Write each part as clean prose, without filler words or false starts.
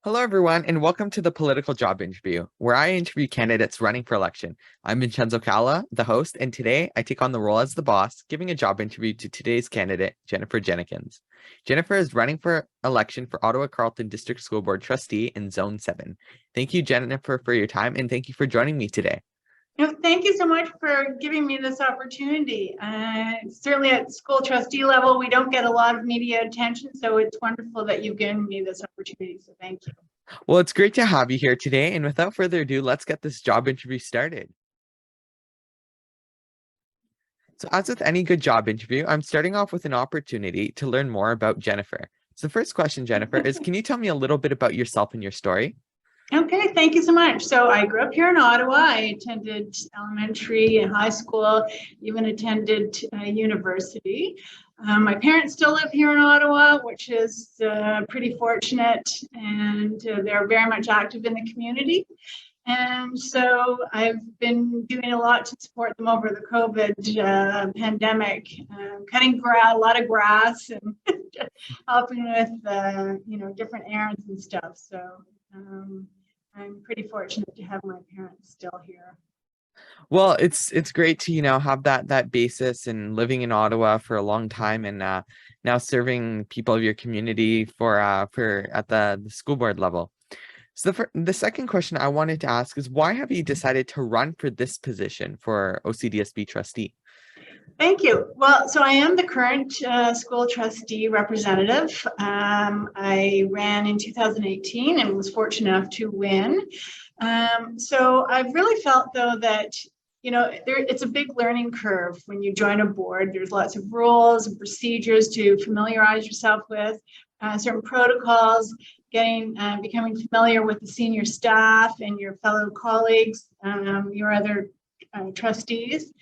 Hello, everyone, and welcome to the Political Job Interview, where I interview candidates running for election. I'm Vincenzo Calla, the host, and today I take on the role as the boss, giving a job interview to today's candidate, Jennifer Jennekens. Jennifer is running for election for Ottawa-Carleton District School Board Trustee in Zone 7. Thank you, Jennifer, for your time, and thank you for joining me today. Thank you so much for giving me this opportunity. Certainly at school trustee level, we don't get a lot of media attention, so it's wonderful that you've given me this opportunity, so thank you. Well, it's great to have you here today, and without further ado, let's get this job interview started. So as with any good job interview, I'm starting off with an opportunity to learn more about Jennifer. So the first question, Jennifer, is can you tell me a little bit about yourself and your story? Okay, thank you so much. So I grew up here in Ottawa. I attended elementary and high school, even attended university. My parents still live here in Ottawa, which is pretty fortunate, and they're very much active in the community. And so I've been doing a lot to support them over the COVID pandemic, cutting a lot of grass and helping with different errands and stuff. So I'm pretty fortunate to have my parents still here. Well, it's great to have that basis and living in Ottawa for a long time and now serving people of your community for at the school board level. So the second question I wanted to ask is why have you decided to run for this position for Ocdsb trustee? Thank you. Well, so I am the current school trustee representative. I ran in 2018 and was fortunate enough to win. So I've really felt, though, that it's a big learning curve when you join a board. There's lots of rules and procedures to familiarize yourself with, certain protocols, becoming familiar with the senior staff and your fellow colleagues, your other trustees.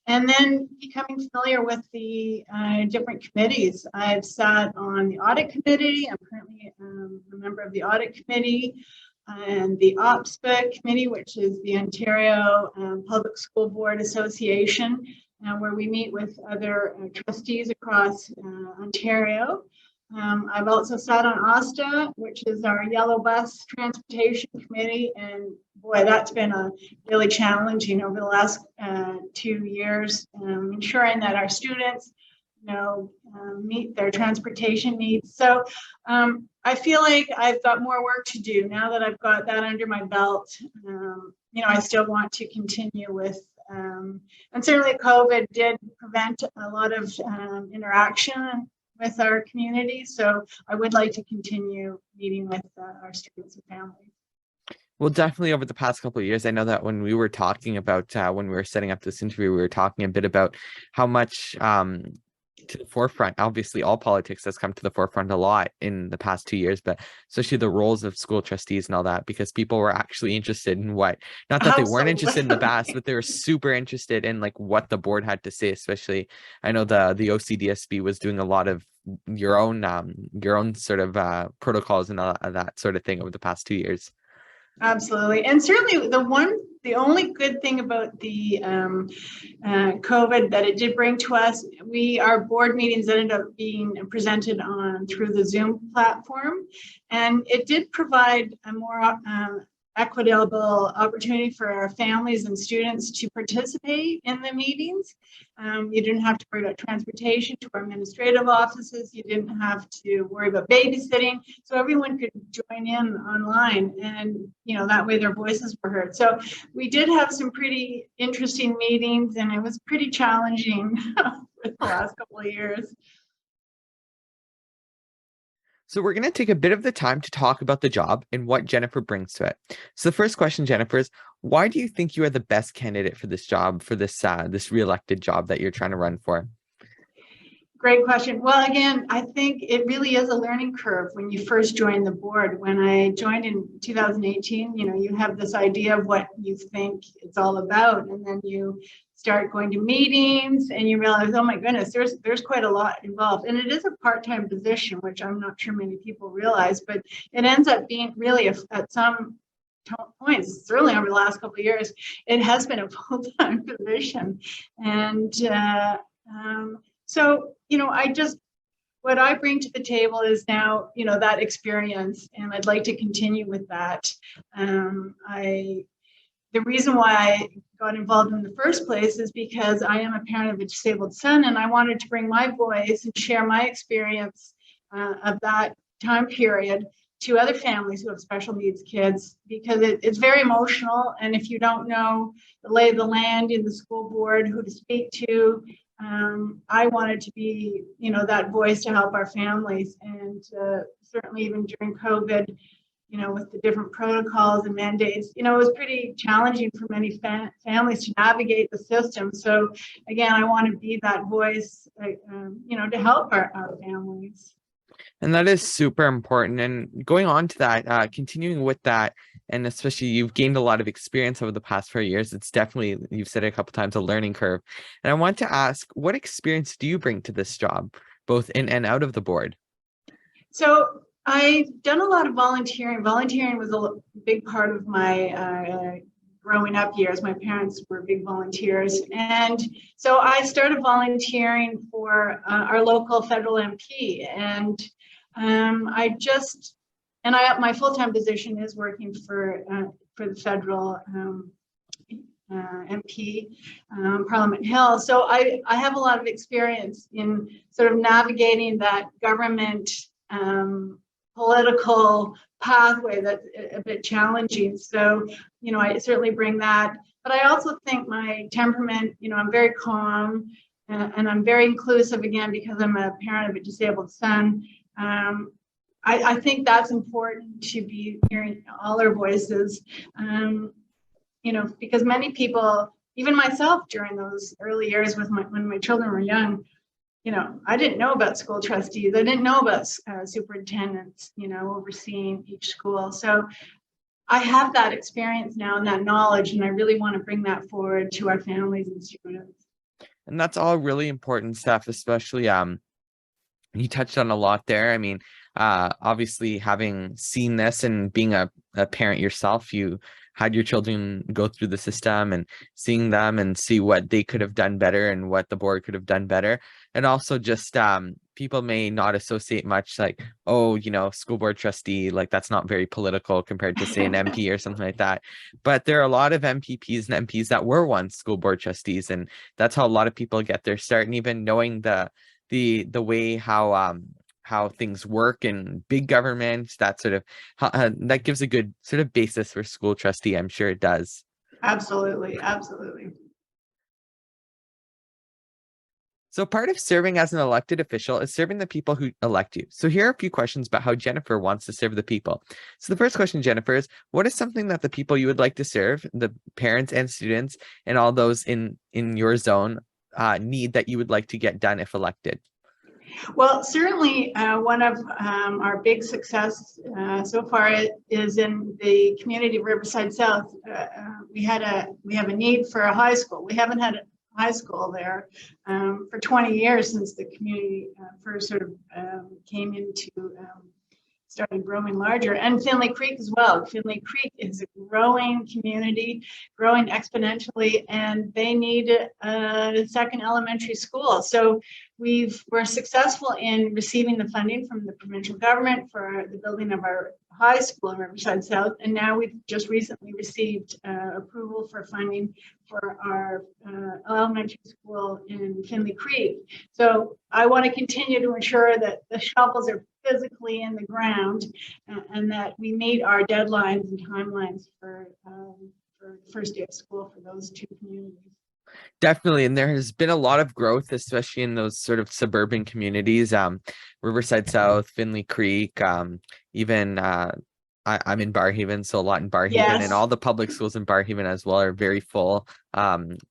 And then becoming familiar with the different committees. I've sat on the audit committee. I'm currently a member of the audit committee and the Ocdsb committee, which is the Ontario Public School Board Association, where we meet with other trustees across Ontario. I've also sat on Ocdsb, which is our yellow bus transportation committee, and boy, that's been really challenging over the last 2 years, ensuring that our students meet their transportation needs. So I feel like I've got more work to do now that I've got that under my belt. I still want to continue with, and certainly COVID did prevent a lot of interaction with our community. So I would like to continue meeting with our students and families. Well, definitely over the past couple of years, I know that when we were talking about, when we were setting up this interview, we were talking a bit about how much to the forefront, obviously all politics has come to the forefront a lot in the past 2 years, but especially the roles of school trustees and all that, because people were actually interested in not that they weren't interested in the past, but they were super interested in what the board had to say. Especially, I know the OCDSB was doing a lot of your own sort of protocols and that sort of thing over the past 2 years. Absolutely. And certainly the only good thing about the COVID that it did bring to us, our board meetings ended up being presented through the Zoom platform. And it did provide a more equitable opportunity for our families and students to participate in the meetings. You didn't have to worry about transportation to our administrative offices. You didn't have to worry about babysitting. So everyone could join in online, and that way their voices were heard. So we did have some pretty interesting meetings, and it was pretty challenging for the last couple of years. So we're going to take a bit of the time to talk about the job and what Jennifer brings to it. So the first question, Jennifer, is why do you think you are the best candidate for this job, for this re-elected job that you're trying to run for? Great question. Well, again, I think it really is a learning curve when you first join the board. When I joined in 2018, you have this idea of what you think it's all about, and then you start going to meetings and you realize, oh my goodness, there's quite a lot involved. And it is a part-time position, which I'm not sure many people realize, but it ends up being really at some points, certainly over the last couple of years, it has been a full-time position. And so, what I bring to the table is now, that experience, and I'd like to continue with that. The reason why I got involved in the first place is because I am a parent of a disabled son, and I wanted to bring my voice and share my experience of that time period to other families who have special needs kids, because it's very emotional. And if you don't know the lay of the land in the school board, who to speak to, I wanted to be, that voice to help our families. And certainly even during COVID, with the different protocols and mandates, it was pretty challenging for many families to navigate the system. So again, I want to be that voice, to help our families. And that is super important. And going on to that, continuing with that, and especially you've gained a lot of experience over the past 4 years. It's definitely, you've said it a couple times, a learning curve. And I want to ask, what experience do you bring to this job, both in and out of the board? So I've done a lot of volunteering. Volunteering was a big part of my growing up years. My parents were big volunteers. And so I started volunteering for our local federal MP. And my full-time position is working for the federal MP, Parliament Hill. So I have a lot of experience in sort of navigating that government political pathway that's a bit challenging. So, I certainly bring that. But I also think my temperament, I'm very calm and I'm very inclusive, again, because I'm a parent of a disabled son. I think that's important, to be hearing all our voices, because many people, even myself during those early years when my children were young, I didn't know about school trustees. I didn't know about superintendents, overseeing each school. So I have that experience now and that knowledge, and I really want to bring that forward to our families and students. And that's all really important stuff, especially you touched on a lot there. I mean, obviously having seen this and being a parent yourself, you had your children go through the system and seeing them and see what they could have done better and what the board could have done better. And also just people may not associate much like, oh, school board trustee, like that's not very political compared to say an MP or something like that. But there are a lot of MPPs and MPs that were once school board trustees, and that's how a lot of people get their start. And even knowing the way how things work in big government, that sort of that gives a good sort of basis for school trustee. I'm sure it does. Absolutely. So part of serving as an elected official is serving the people who elect you. So here are a few questions about how Jennifer wants to serve the people. So the first question, Jennifer, is what is something that the people you would like to serve, the parents and students and all those in your zone, need that you would like to get done if elected? Well, certainly one of our big success so far is in the community of Riverside South. We have a need for a high school. We haven't had a high school there for 20 years since the community first sort of came into started growing larger, and Finley Creek as well. Finley Creek is a growing community, growing exponentially, and they need a second elementary school. So we're successful in receiving the funding from the provincial government for the building of our high school in Riverside South, and now we've just recently received approval for funding for our elementary school in Finley Creek. So I want to continue to ensure that the shovels are physically in the ground and that we meet our deadlines and timelines for first day of school for those two communities. Definitely. And there has been a lot of growth, especially in those sort of suburban communities, Riverside South, Finley Creek, even I'm in Barrhaven, so a lot in Barrhaven, Yes. And all the public schools in Barrhaven as well are very full.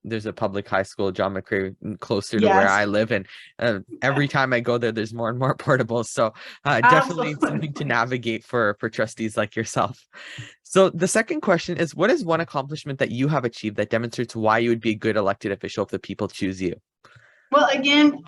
There's a public high school, John McCrae, closer to where I live, and every time I go there, there's more and more portables. So definitely something to navigate for trustees like yourself. So the second question is, what is one accomplishment that you have achieved that demonstrates why you would be a good elected official if the people choose you? Well, again,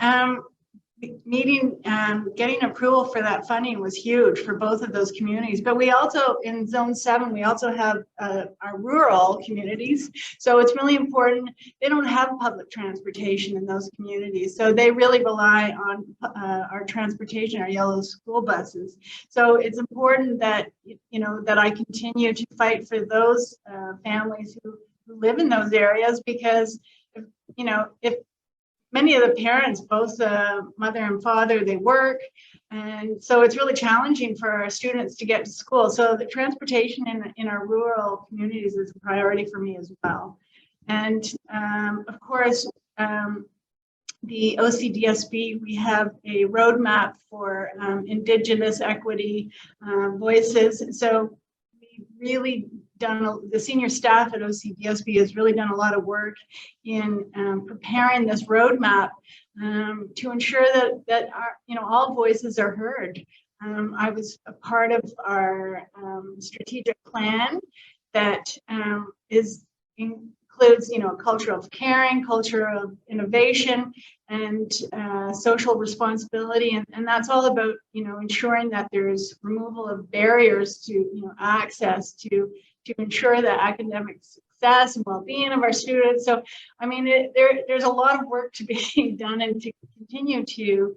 getting approval for that funding was huge for both of those communities. But we also, in Zone 7, we also have our rural communities. So it's really important. They don't have public transportation in those communities. So they really rely on our transportation, our yellow school buses. So it's important that, that I continue to fight for those families who live in those areas, because, if many of the parents, both mother and father, they work. And so it's really challenging for our students to get to school. So the transportation in our rural communities is a priority for me as well. And of course, the OCDSB, we have a roadmap for Indigenous equity voices. So we really the senior staff at OCDSB has really done a lot of work in preparing this roadmap to ensure that our, all voices are heard. I was a part of our strategic plan that includes, a culture of caring, culture of innovation, and social responsibility, and that's all about, ensuring that there's removal of barriers to, access to ensure the academic success and well-being of our students. So, I mean, there's a lot of work to be done and to continue to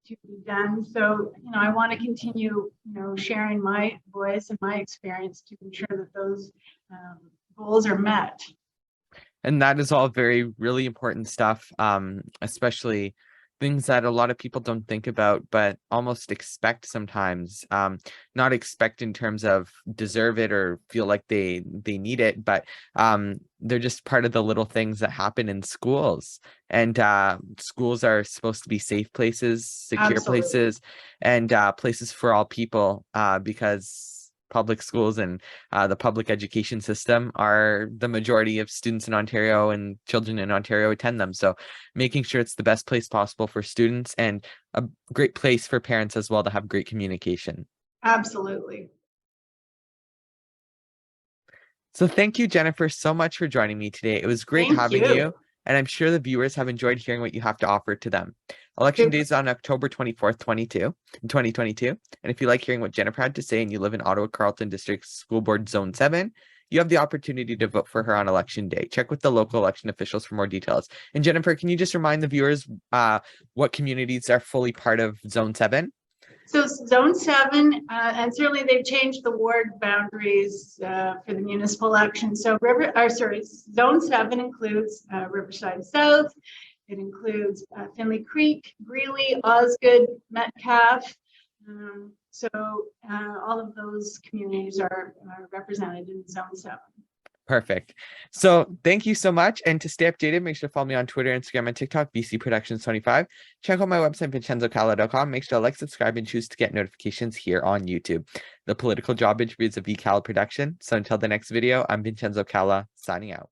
be done. So, I want to continue, sharing my voice and my experience to ensure that those goals are met. And that is all really important stuff, especially things that a lot of people don't think about, but almost expect sometimes. Not expect in terms of deserve it or feel like they need it, but they're just part of the little things that happen in schools. And schools are supposed to be safe places, secure Absolutely. places, and places for all people, because public schools and the public education system are the majority of students in Ontario, and children in Ontario attend them. So making sure it's the best place possible for students, and a great place for parents as well to have great communication. Absolutely. So thank you, Jennifer, so much for joining me today. It was great having you. And I'm sure the viewers have enjoyed hearing what you have to offer to them. Election day is on October 24th, 2022. And if you like hearing what Jennifer had to say and you live in Ottawa-Carleton District School Board Zone 7, you have the opportunity to vote for her on election day. Check with the local election officials for more details. And Jennifer, can you just remind the viewers what communities are fully part of Zone 7? So Zone 7, and certainly they've changed the ward boundaries for the municipal election. So Zone 7 includes Riverside South. It includes Finley Creek, Greeley, Osgood, Metcalfe. So all of those communities are represented in Zone 7. Perfect. So thank you so much. And to stay updated, make sure to follow me on Twitter, Instagram, and TikTok, VC Productions 25. Check out my website, VincenzoCalla.com. Make sure to like, subscribe, and choose to get notifications here on YouTube. The political job interview is a VCalla production. So until the next video, I'm Vincenzo Calla, signing out.